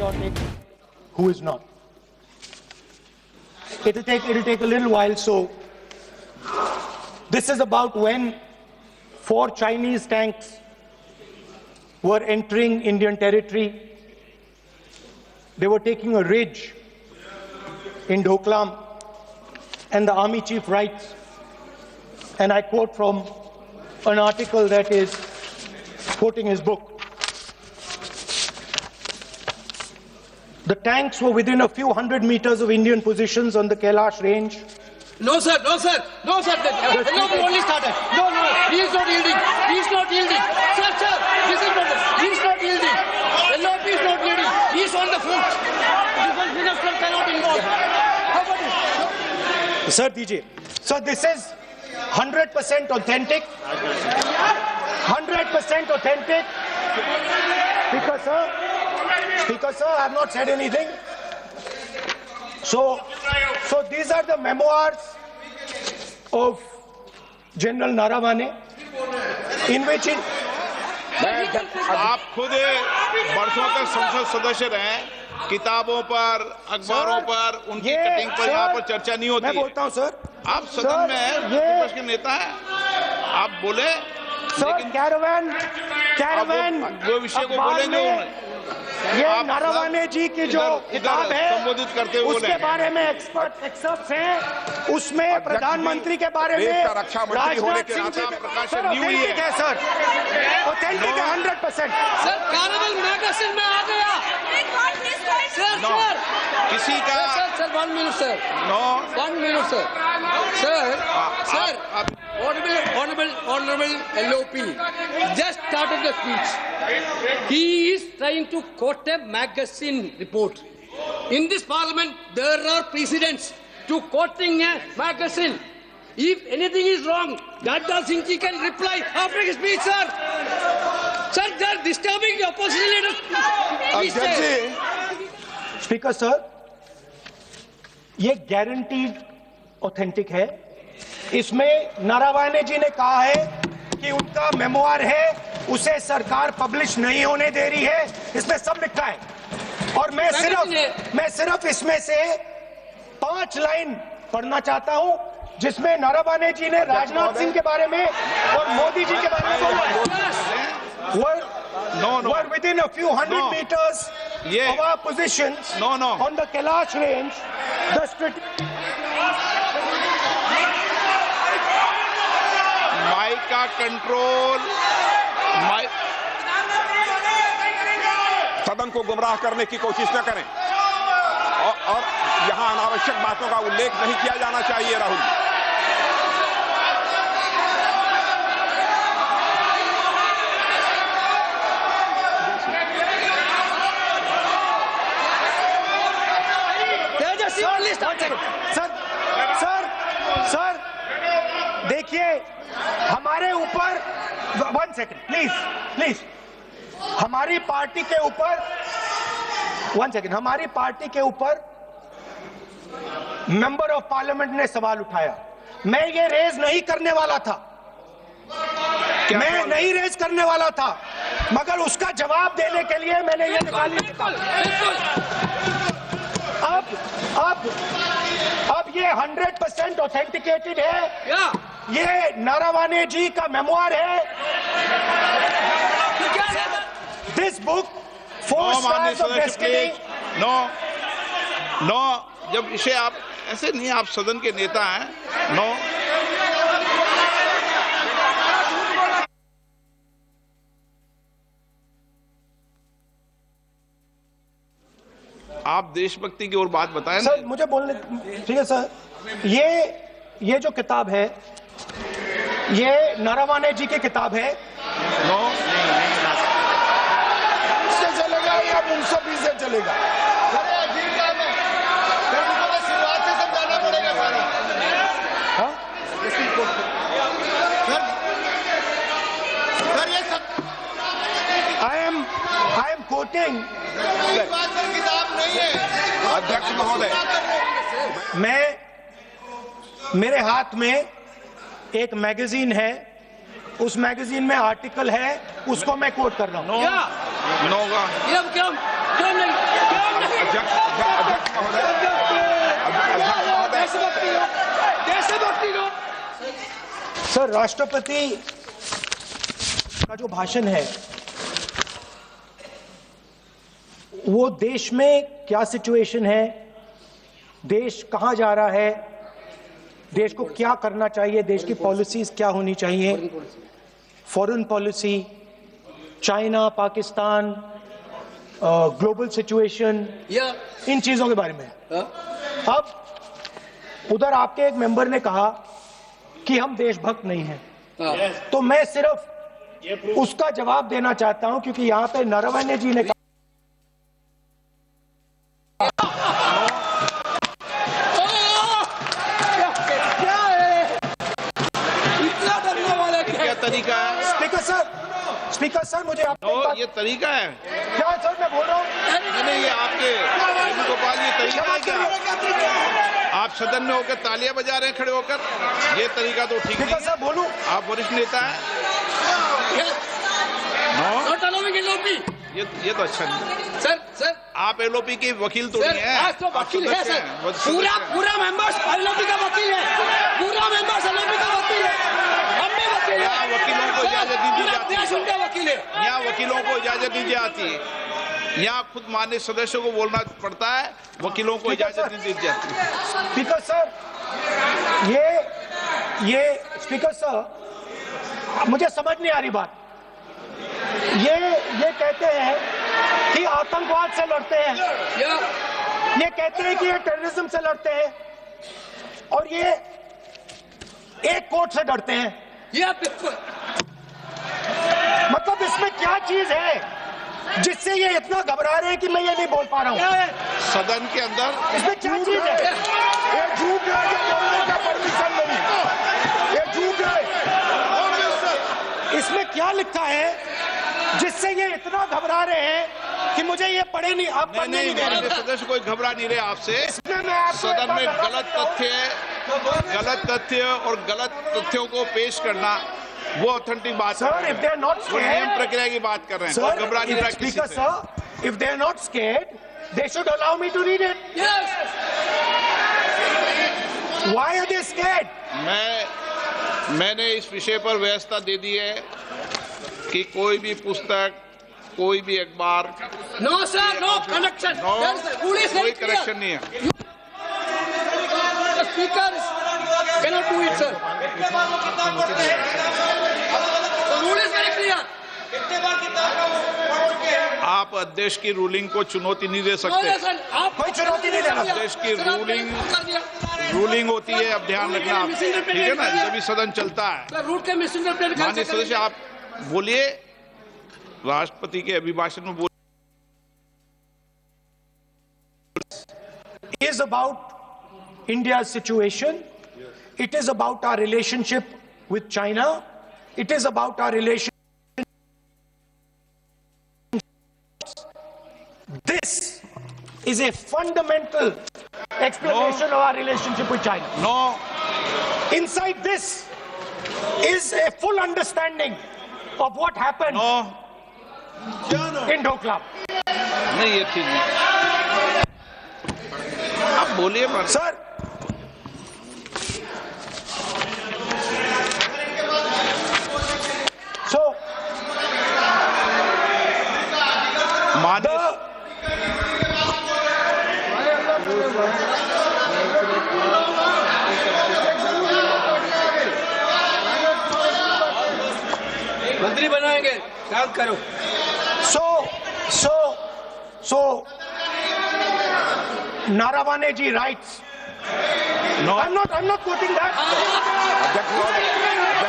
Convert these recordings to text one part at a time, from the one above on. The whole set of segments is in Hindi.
patriotic, who is not. It'll take a little while. So this is about when 4 Chinese tanks were entering Indian territory. They were taking a ridge in Doklam, and the army chief writes, and I quote from an article that is quoting his book. The tanks were within a few hundred meters of Indian positions on the Kailash range. No, sir, no, sir, no, sir. The only started. No, he is not yielding. He is not yielding. Sir, this is not. He is not yielding. LOP is not yielding. He is on the foot. Defense minister cannot involve. How about it? Sir, DJ. So this is 100% authentic. 100% authentic. Speaker, sir, I have not said anything. So these are the memoirs of General Naravane, in which आप खुद वर्षों तक संसद सदस्य रहे, किताबों पर, अखबारों पर, उनकी कटिंग पर यहाँ पर चर्चा नहीं होती। मैं बोलता हूँ सर, आप सदन में विपक्ष के नेता हैं, आप बोले, लेकिन कैरावैन वो विषय को बोलेंगे ये नारावाने जी की जो किताब है संबोधित करते हुए उसके बारे में एक्सपर्ट्स हैं, उसमें प्रधानमंत्री के बारे में राजनाथ सिंह जी ऑथेंटिक है सर, ऑथेंटिक है 100%। सर कार्निवल मैगजीन में आ गया। सर किसी का sir 1 minute sir, 1 minute sir Honorable LOP just started the speech. He is trying to quote a magazine report. In this parliament, there are precedents to quoting a magazine. If anything is wrong, Radha Singh ji can reply after his speech, sir. Sir, they are disturbing the opposition leaders. Speaker sir, ये गारंटीड ऑथेंटिक है। इसमें नारावाने जी ने कहा है कि उनका मेमोआर है, उसे सरकार पब्लिश नहीं होने दे रही है, इसमें सब लिखा है। और मैं सिर्फ इसमें से 5 लाइन पढ़ना चाहता हूं, जिसमें नारावाने जी ने राजनाथ सिंह के बारे में और मोदी जी के बारे में बोला है। Were within a few hundred meters of our positions on the Kailash range. Mic का कंट्रोल, सदन को गुमराह करने की कोशिश न करें और यहां अनावश्यक बातों का उल्लेख नहीं किया जाना चाहिए। राहुल सर देखिए, हमारे ऊपर 1 सेकंड प्लीज, हमारी पार्टी के ऊपर 1 सेकंड, हमारी पार्टी के ऊपर मेंबर ऑफ पार्लियामेंट ने सवाल उठाया। मैं ये रेज नहीं करने वाला था, मगर उसका जवाब देने के लिए मैंने ये निकाली। अब ये 100% ऑथेंटिकेटेड है। ये नारावाने जी का मेमोआर है। This book 4 Stars of Destiny। No, जब इसे आप ऐसे नहीं, आप सदन के नेता हैं। नो, आप देशभक्ति की ओर बात बताएं। सर मुझे बोलने, ठीक है सर, ये जो किताब है, ये नारावाने जी की किताब है। नो, इससे चलेगा या मुंसफी से चलेगा? शुरुआत से समझाना पड़ेगा सारा। सर ये सब आई एम कोटिंग। किताब नहीं है अध्यक्ष महोदय, मेरे हाथ में एक मैगजीन है, उस मैगजीन में आर्टिकल है, उसको मैं कोट कर रहा हूं। नो, क्यों नहीं? अध्यक्ष महोदय, देशभक्ति लो। सर, राष्ट्रपति का जो भाषण है वो देश में क्या सिचुएशन है, देश कहां जा रहा है, देश को क्या करना चाहिए, देश की पॉलिसीज क्या होनी चाहिए, foreign policy, China, Pakistan, global situation, इन चीजों के बारे में। अब उधर आपके एक मेंबर ने कहा कि हम देशभक्त नहीं हैं, तो मैं सिर्फ उसका जवाब देना चाहता हूं क्योंकि यहां पे नरवणे जी ने कहा क्या तरीका है? स्पीकर सर मुझे आपको एक बात- ये तरीका है? क्या सर मैं बोल रहा हूँ? नहीं, ये आपके वेणुगोपाल, ये तरीका है क्या? आप सदन में होकर तालियां बजा रहे हैं खड़े होकर, ये तरीका तो ठीक नहीं स्पीकर है। सर बोलूं? आप वरिष्ठ नेता हैं। Not allowing LOP. ये तो अच्छा नहीं। सर आप एलओपी के वकील तो सर, नहीं है। आज तो आप वकील है सदस्य सर, हैं, सदस्य हैं। पूरा मेंबर्स एलओपी का वकील है, पूरा मेंबर्स एलओपी का वकील है, हम भी वकील हैं। यहाँ वकीलों को इजाजत नहीं दी जाती। देश उनके वकील है। यहाँ वकीलों को इजाजत दी जाती है, यहाँ खुद माननीय सदस्यों को बोलना पड़ता है, वकीलों को इजाजत नहीं दी जाती। स्पीकर सर, ये स्पीकर सर मुझे समझ नहीं आ रही बात। ये कहते हैं कि आतंकवाद से लड़ते हैं, ये कहते हैं कि ये टेररिज्म से लड़ते हैं, और ये एक कोर्ट से डरते हैं। मतलब इसमें क्या चीज है जिससे ये इतना घबरा रहे हैं कि मैं ये नहीं बोल पा रहा हूं? सदन के अंदर इसमें क्या चीज है? ये झूठ है, ये बोलने का परमिशन नहीं, ये झूठ है। इसमें क्या लिखा है जिससे ये इतना घबरा रहे हैं कि मुझे ये पढ़े नहीं, आप पढ़ने नहीं दे रहे। माननीय सदस्य कोई घबरा नहीं रहे आपसे। इसमें मैं आपको सदन में एक बात गलत बताता तथ्य और गलत तथ्यों को पेश करना वो ऑथेंटिक बात हूं। Sir, if they are not वो नियम scared, प्रक्रिया की बात कर रहे हैं। sir, और घबरा नहीं रहा किसी Speaker से। sir, if they are not scared, they should allow me to read it. Why are they scared? मैंने इस विषय पर व्यवस्था दे दी है कि कोई भी पुस्तक, कोई भी अखबार, नो सर, नो कनेक्शन, कोई करेक्शन नहीं है। Speaker cannot do it, sir. The rule is very clear. आप अध्यक्ष की रूलिंग को चुनौती नहीं दे No, सकते। no, sir, आप कोई चुनौती नहीं देना। देश की सर, आपने रूलिंग कर दिया। रूलिंग होती है, अब ध्यान रखना आप, ठीक है ना, जब भी सदन चलता है। सर, रूट के मिसइंटरप्रेट माननीय सदस्य आप बोलिए, राष्ट्रपति के अभिभाषण में बोलिए। Is about India's situation. It is about our relationship with China. It is about our relation. This is a fundamental explanation of our relationship with China. No, Inside this is a full understanding of what happened no, in Doklam. नहीं, ये ठीक नहीं। आप बोलिए मत। Sir, so माननीय मंत्री बनाएंगे, काम करो। So, Naravane ji writes. No. I'm not quoting that. अध्यक्ष महोदय,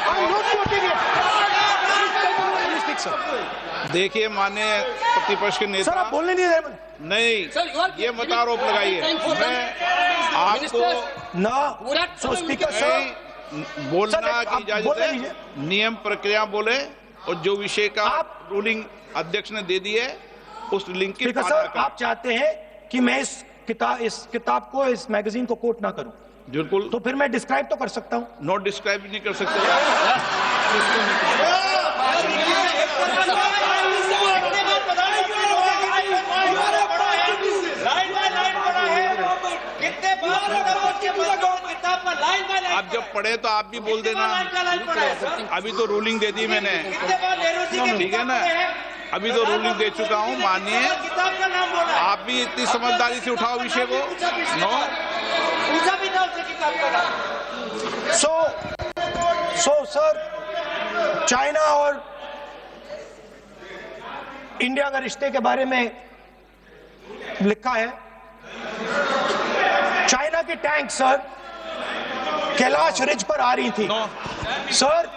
I'm not quoting it. Please speak, sir. देखिए माननीय प्रतिपक्ष के सर, नेता, आप बोलने नहीं दे रहे। नहीं, Sir, you are ये मत आरोप लगाइए। मैं आपको ना, so speaker sir, नहीं बोलना सर, की आप इजाजत बोलने है, दीजिए। नियम प्रक्रिया बोले, और जो विषय का आप- रूलिंग अध्यक्ष ने दे दी है उस लिंक की स्पीकर पालना सर, करें। आप चाहते हैं कि मैं इस किताब को, इस मैगजीन को कोट ना करूं, बिल्कुल, तो फिर मैं डिस्क्राइब तो कर सकता हूं। नोट डिस्क्राइब नहीं कर सकते। Sir, आप जब पढ़े तो आप भी बोल देना। अभी तो रूलिंग दे दी मैंने, ठीक है ना, अभी तो रूलिंग दे चुका हूँ, मानिए। आप भी इतनी समझदारी से उठाओ विषय को। नो, सो सर, चाइना और इंडिया का रिश्ते के बारे में लिखा है, चाइना की टैंक सर कैलाश रिज पर आ रही थी। Sir,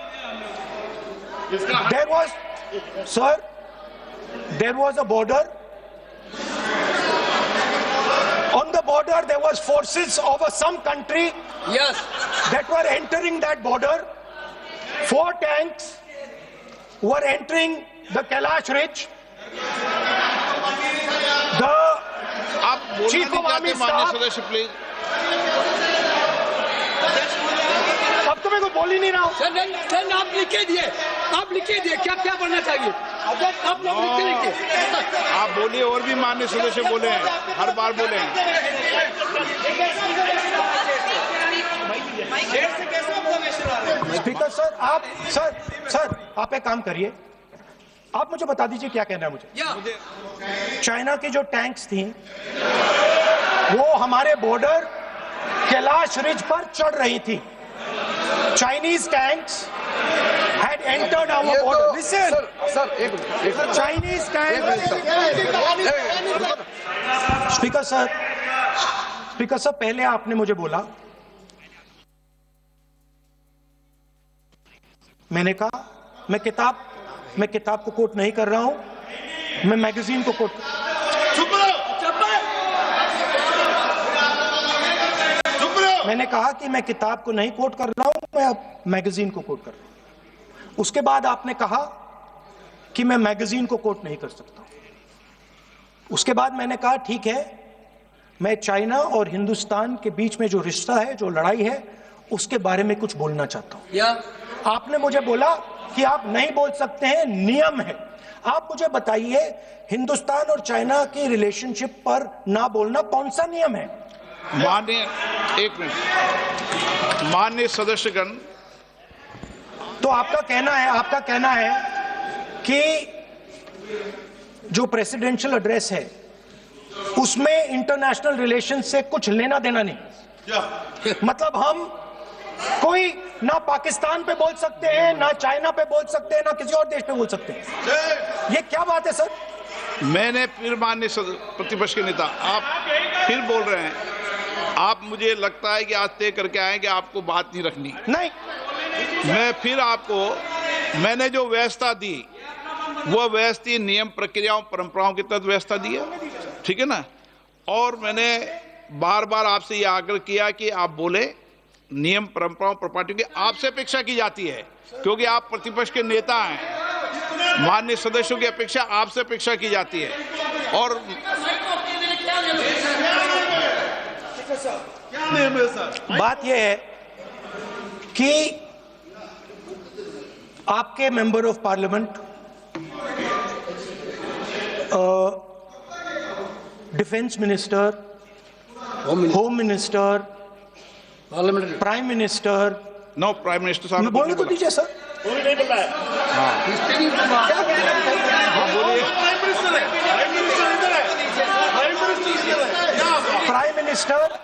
there was a border. On the border there was forces of some country Yes. that were entering that border. 4 tanks were entering the Kailash Ridge. The आप बोलना Chief नहीं of Army चाहते माननीय Staff- सदस्य, प्लीज। अब तो मैं को बोल ही नहीं रहा हूं। सर आप लिखे दिए, आप लिखे दिए क्या क्या बनना चाहिए, आप लोग लिख के लिखिए। आप बोलिए, और भी माननीय सदस्य बोले हैं, हर बार बोले हैं। स्पीकर सर आप एक काम करिए, आप मुझे बता दीजिए क्या कहना है मुझे। या चाइना की जो टैंक्स थी वो हमारे बॉर्डर कैलाश रिज पर चढ़ रही थी। Chinese tanks had entered our border. Listen, sir Chinese tanks. Speaker sir, पहले आपने मुझे बोला, मैंने कहा मैं किताब को कोट नहीं कर रहा हूं, मैं मैगजीन को कोट मैंने कहा कि मैं किताब को नहीं कोट कर रहा हूं, मैं अब मैगजीन को कोट कर रहा हूं। उसके बाद आपने कहा कि मैं मैगजीन को कोट नहीं कर सकता। उसके बाद मैंने कहा ठीक है, मैं चाइना और हिंदुस्तान के बीच में जो रिश्ता है, जो लड़ाई है, उसके बारे में कुछ बोलना चाहता हूं। या आपने मुझे बोला कि आप नहीं बोल सकते हैं, नियम है। आप मुझे बताइए, हिंदुस्तान और चाइना की रिलेशनशिप पर ना बोलना कौन सा नियम है? माननीय, एक मिनट, माननीय सदस्यगण, तो आपका कहना है कि जो प्रेसिडेंशियल एड्रेस है उसमें इंटरनेशनल रिलेशन से कुछ लेना देना नहीं। मतलब हम कोई ना पाकिस्तान पे बोल सकते हैं, ना चाइना पे बोल सकते हैं, ना किसी और देश पे बोल सकते हैं। ये क्या बात है सर? मैंने फिर माननीय प्रतिपक्ष के नेता, आप फिर बोल रहे हैं। आप, मुझे लगता है कि आज तय करके आए कि आपको बात नहीं रखनी। नहीं, मैं फिर आपको, मैंने जो व्यवस्था दी वो व्यवस्था नियम, प्रक्रियाओं, परंपराओं के तहत व्यवस्था दी है, ठीक है ना। और मैंने बार बार आपसे ये आग्रह किया कि आप बोले, नियम, परंपराओं, प्रॉपर्टी की आपसे अपेक्षा की जाती है, क्योंकि आप प्रतिपक्ष के नेता हैं। माननीय सदस्यों की अपेक्षा आपसे अपेक्षा की जाती है। और बात यह है कि आपके member of parliament, defence minister, home minister, parliamentary prime minister, no, prime minister साहब ने बोलने तो बोला। दीजिए सर। प्राइम मिनिस्टर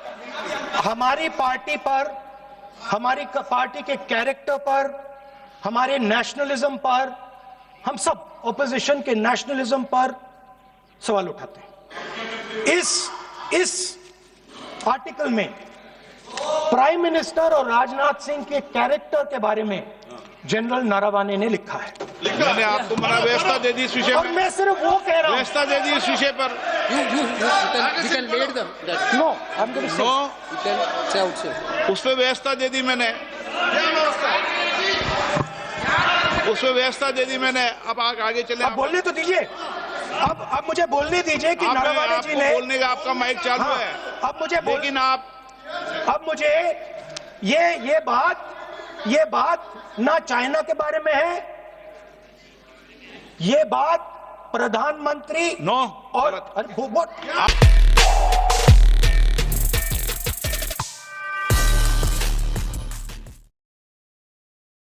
हमारी पार्टी पर, हमारी पार्टी के कैरेक्टर पर, हमारे नेशनलिज्म पर, हम सब ऑपोजिशन के नेशनलिज्म पर सवाल उठाते हैं। इस आर्टिकल में प्राइम मिनिस्टर और राजनाथ सिंह के कैरेक्टर के बारे में जनरल नारावाने ने लिखा है। मैंने आपको मना व्यवस्था दे दी इस विषय और पर, मैं सिर्फ वो कह रहा हूं। व्यवस्था दे दी इस विषय पर। you can lead them that no, I'm going to say. No, you can say outside. उस पर व्यवस्था दे दी मैंने, उस पर व्यवस्था दे दी मैंने। अब आगे चले। अब बोलने तो दीजिए। अब मुझे बोलने दीजिए कि नारावाने जी ने, बोलने का आपका माइक चालू हाँ, है। अब मुझे लेकिन आप, अब मुझे ये बात ना चाइना के बारे में है, ये बात प्रधानमंत्री नो, और